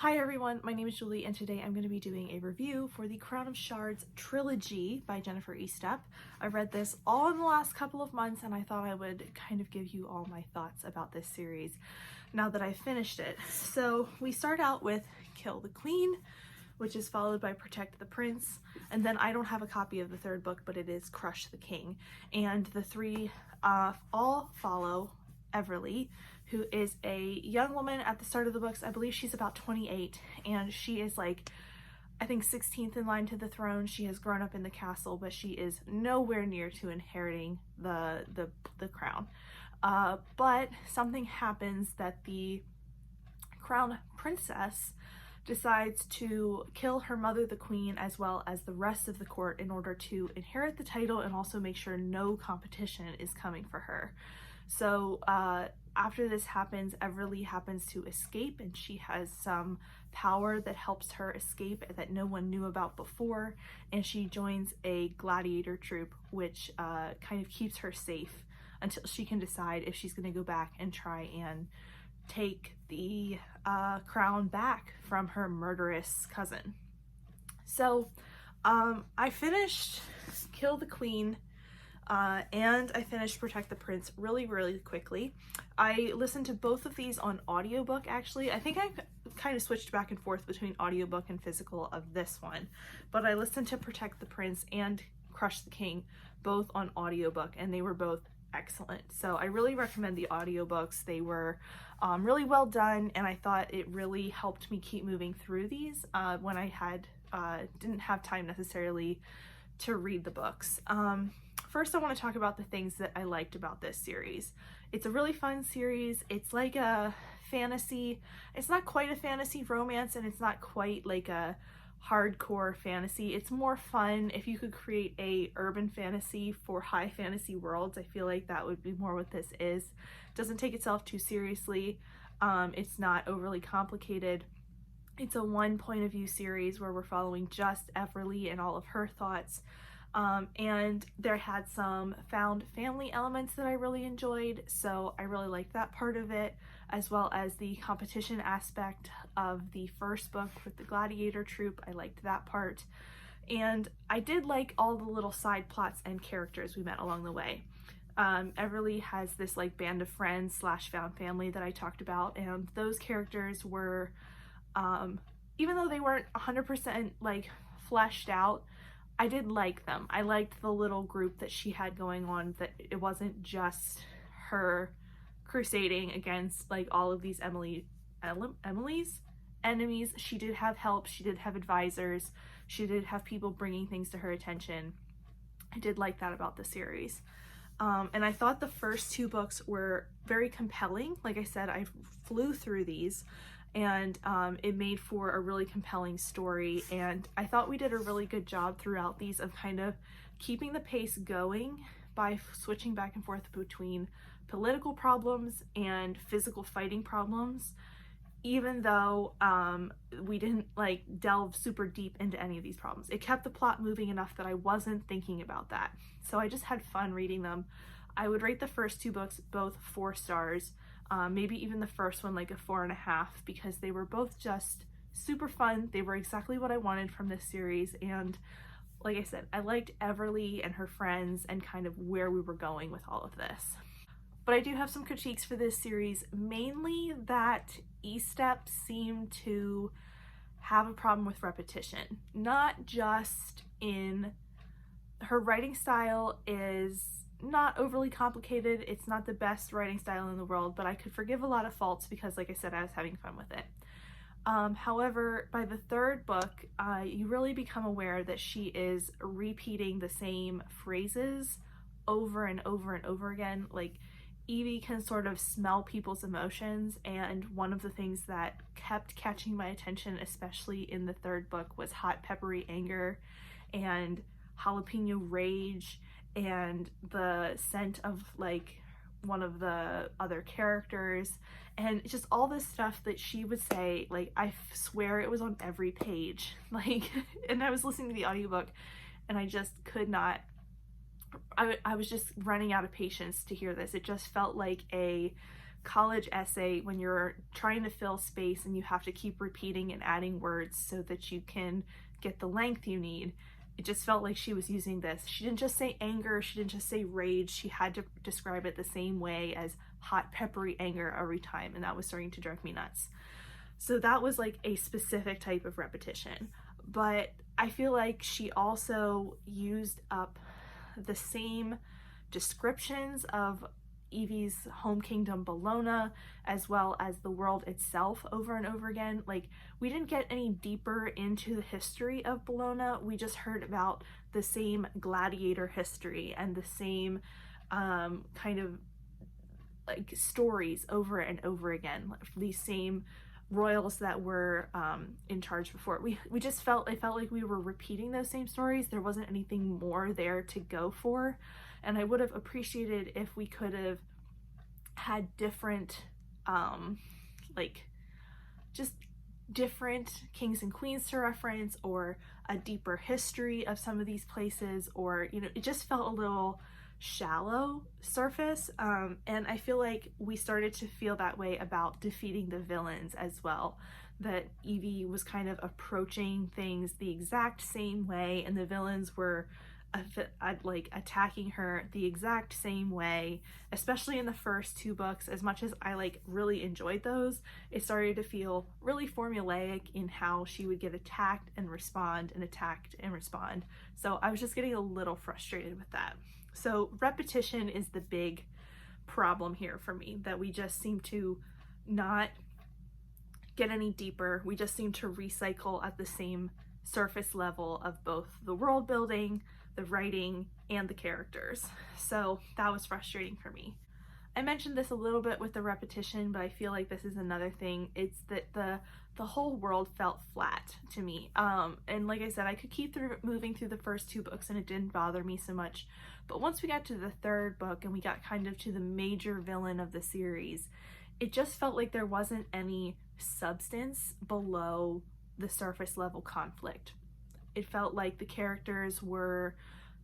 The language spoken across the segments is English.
Hi everyone, my name is Julie and today I'm going to be doing a review for the Crown of Shards trilogy by Jennifer Estep. I read this all in the last couple of months and I thought I would kind of give you all my thoughts about this series now that I've finished it. So we start out with Kill the Queen, which is followed by Protect the Prince, and then I don't have a copy of the third book, but it is Crush the King. And the three all follow Everly, who is a young woman at the start of the books. I believe she's about 28, and she is like, I think 16th in line to the throne. She has grown up in the castle, but she is nowhere near to inheriting the crown. But something happens that the crown princess decides to kill her mother, the queen, as well as the rest of the court in order to inherit the title and also make sure no competition is coming for her. So after this happens, Everly happens to escape, and she has some power that helps her escape that no one knew about before, and she joins a gladiator troupe, which kind of keeps her safe until she can decide if she's going to go back and try and take the crown back from her murderous cousin. So I finished Kill the Queen and I finished Protect the Prince really quickly. I listened to both of these on audiobook actually. I think I kind of switched back and forth between audiobook and physical of this one, but I listened to Protect the Prince and Crush the King both on audiobook, and they were both excellent. So I really recommend the audiobooks. They were really well done, and I thought it really helped me keep moving through these when I didn't have time necessarily to read the books. First, I want to talk about the things that I liked about this series. It's a really fun series. It's like a fantasy. It's not quite a fantasy romance, and it's not quite like a hardcore fantasy. It's more fun. If you could create a urban fantasy for high fantasy worlds, I feel like that would be more what this is. It doesn't take itself too seriously. It's not overly complicated. It's a one point of view series where we're following just Everly and all of her thoughts. And there had some found family elements that I really enjoyed, so I really liked that part of it, as well as the competition aspect of the first book with the gladiator troupe. I liked that part, and I did like all the little side plots and characters we met along the way. Everly has this like band of friends / found family that I talked about, and those characters were, even though they weren't 100% like fleshed out, I did like them. I liked the little group that she had going on, that it wasn't just her crusading against like all of these Emily's enemies. She did have help, she did have advisors, she did have people bringing things to her attention. I did like that about the series. And I thought the first two books were very compelling. Like I said, I flew through these, and it made for a really compelling story, and I thought we did a really good job throughout these of kind of keeping the pace going by switching back and forth between political problems and physical fighting problems, even though we didn't like delve super deep into any of these problems. It kept the plot moving enough that I wasn't thinking about that, so I just had fun reading them. I would rate the first two books both 4 stars. Maybe even the first one like a 4.5, because they were both just super fun. They were exactly what I wanted from this series, and like I said, I liked Everly and her friends and kind of where we were going with all of this. But I do have some critiques for this series, mainly that Estep seemed to have a problem with repetition. Not just in her writing style is not overly complicated. It's not the best writing style in the world, but I could forgive a lot of faults because, like I said, I was having fun with it. However, by the third book, you really become aware that she is repeating the same phrases over and over and over again. Like, Evie can sort of smell people's emotions, and one of the things that kept catching my attention, especially in the third book, was hot peppery anger and jalapeno rage and the scent of like one of the other characters, and just all this stuff that she would say. Like, I swear it was on every page, like, and I was listening to the audiobook and I just could not, I was just running out of patience to hear this. It just felt like a college essay when you're trying to fill space and you have to keep repeating and adding words so that you can get the length you need. It just felt like she was using this. She didn't just say anger, she didn't just say rage, she had to describe it the same way as hot peppery anger every time, and that was starting to drive me nuts. So that was like a specific type of repetition. But I feel like she also used up the same descriptions of Evie's home kingdom Bologna, as well as the world itself over and over again. Like, we didn't get any deeper into the history of Bologna. We just heard about the same gladiator history and the same kind of like stories over and over again. These same royals that were in charge before. We just felt like we were repeating those same stories. There wasn't anything more there to go for. And I would have appreciated if we could have had different, like, just different kings and queens to reference, or a deeper history of some of these places, or, you know, it just felt a little shallow surface. And I feel like we started to feel that way about defeating the villains as well. That Evie was kind of approaching things the exact same way, and the villains were like attacking her the exact same way, especially in the first two books. As much as I like really enjoyed those, it started to feel really formulaic in how she would get attacked and respond and attacked and respond. So I was just getting a little frustrated with that. So repetition is the big problem here for me, that we just seem to not get any deeper. We just seem to recycle at the same surface level of both the world building, the writing, and the characters. So that was frustrating for me. I mentioned this a little bit with the repetition, but I feel like this is another thing. It's that the whole world felt flat to me. And like I said, I could keep moving through the first two books and it didn't bother me so much. But once we got to the third book and we got kind of to the major villain of the series, it just felt like there wasn't any substance below the surface level conflict. It felt like the characters were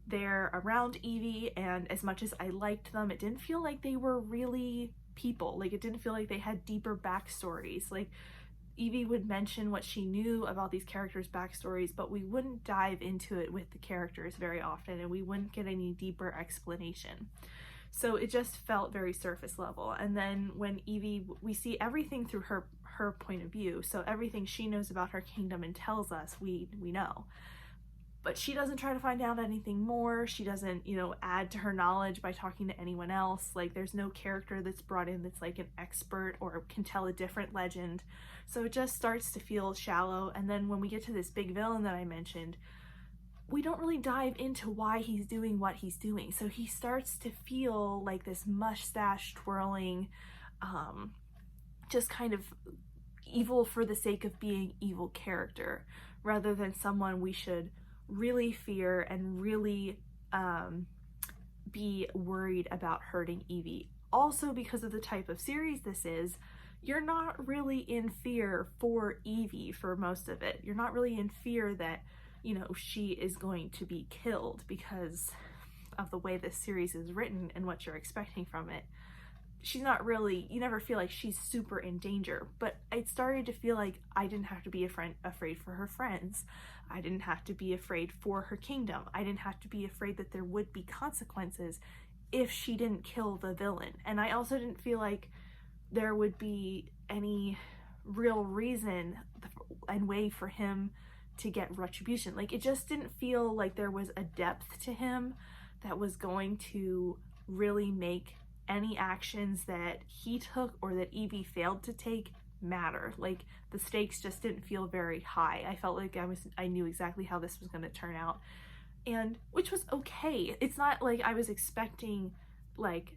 there around Evie, and as much as I liked them, it didn't feel like they were really people. Like, it didn't feel like they had deeper backstories. Like, Evie would mention what she knew about these characters' backstories, but we wouldn't dive into it with the characters very often, and we wouldn't get any deeper explanation. So it just felt very surface level. And then when Evie, we see everything through her point of view, so everything she knows about her kingdom and tells us, we know. But she doesn't try to find out anything more. She doesn't, you know, add to her knowledge by talking to anyone else. Like, there's no character that's brought in that's like an expert or can tell a different legend. So it just starts to feel shallow. And then when we get to this big villain that I mentioned, we don't really dive into why he's doing what he's doing. So he starts to feel like this mustache twirling, just kind of evil for the sake of being evil character, rather than someone we should really fear and really be worried about hurting Evie. Also, because of the type of series this is, you're not really in fear for Evie for most of it. You're not really in fear that, you know, she is going to be killed because of the way this series is written and what you're expecting from it. She's not really, you never feel like she's super in danger, but it started to feel like I didn't have to be afraid for her friends. I didn't have to be afraid for her kingdom. I didn't have to be afraid that there would be consequences if she didn't kill the villain. And I also didn't feel like there would be any real reason and way for him to get retribution. Like, it just didn't feel like there was a depth to him that was going to really make any actions that he took or that Evie failed to take matter. Like, the stakes just didn't feel very high. I felt like I knew exactly how this was going to turn out, and which was okay. It's not like I was expecting like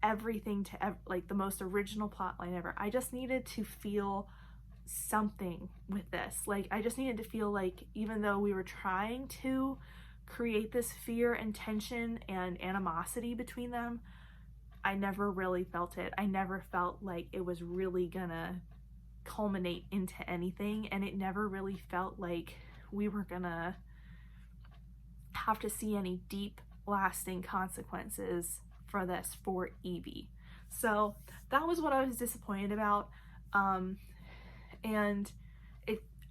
everything to like the most original plotline ever. I just needed to feel something with this. Like, I just needed to feel like, even though we were trying to create this fear and tension and animosity between them, I never really felt it. I never felt like it was really gonna culminate into anything, and it never really felt like we were gonna have to see any deep lasting consequences for this for Evie. So that was what I was disappointed about. And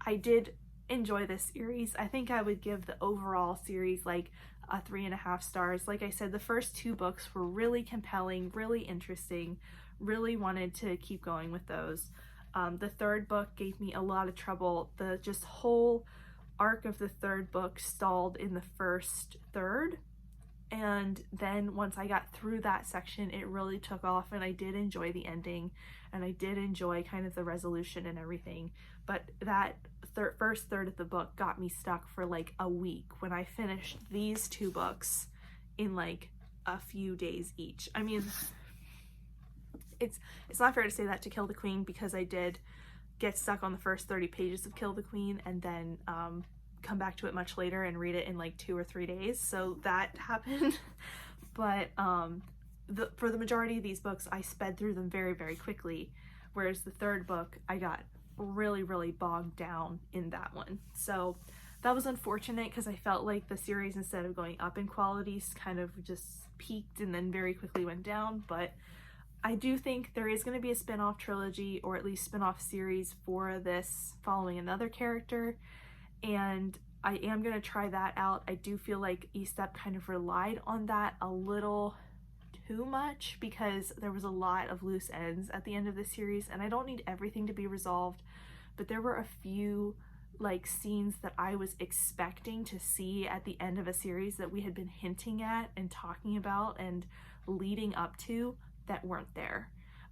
I did enjoy this series. I think I would give the overall series like a 3.5 stars. Like I said, the first 2 books were really compelling, really interesting, really wanted to keep going with those. The 3rd book gave me a lot of trouble. The just whole arc of the 3rd book stalled in the first third, and then once I got through that section, it really took off, and I did enjoy the ending, and I did enjoy kind of the resolution and everything. But that first third of the book got me stuck for like a week when I finished these 2 books in like a few days each. I mean, it's not fair to say that to Kill the Queen, because I did get stuck on the first 30 pages of Kill the Queen and then come back to it much later and read it in like 2 or 3 days, so that happened. But for the majority of these books, I sped through them very, very quickly, whereas the 3rd book, I got really, really bogged down in that one. So that was unfortunate, because I felt like the series, instead of going up in quality, kind of just peaked and then very quickly went down. But I do think there is going to be a spin-off trilogy, or at least spin-off series for this, following another character, and I am going to try that out. I do feel like Estep kind of relied on that a little too much, because there was a lot of loose ends at the end of the series, and I don't need everything to be resolved, but there were a few like scenes that I was expecting to see at the end of a series that we had been hinting at and talking about and leading up to that weren't there,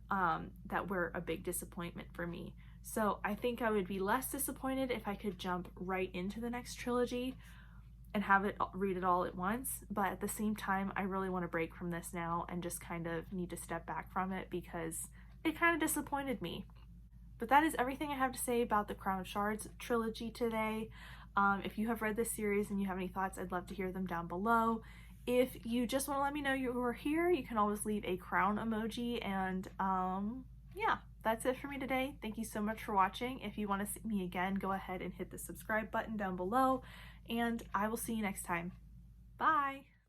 that were a big disappointment for me. So I think I would be less disappointed if I could jump right into the next trilogy and read it all at once, but at the same time, I really want to break from this now and just kind of need to step back from it, because it kind of disappointed me. But that is everything I have to say about the Crown of Shards trilogy today. If you have read this series and you have any thoughts, I'd love to hear them down below. If you just want to let me know you were here, you can always leave a crown emoji, and yeah, that's it for me today. Thank you so much for watching. If you want to see me again, go ahead and hit the subscribe button down below, and I will see you next time. Bye!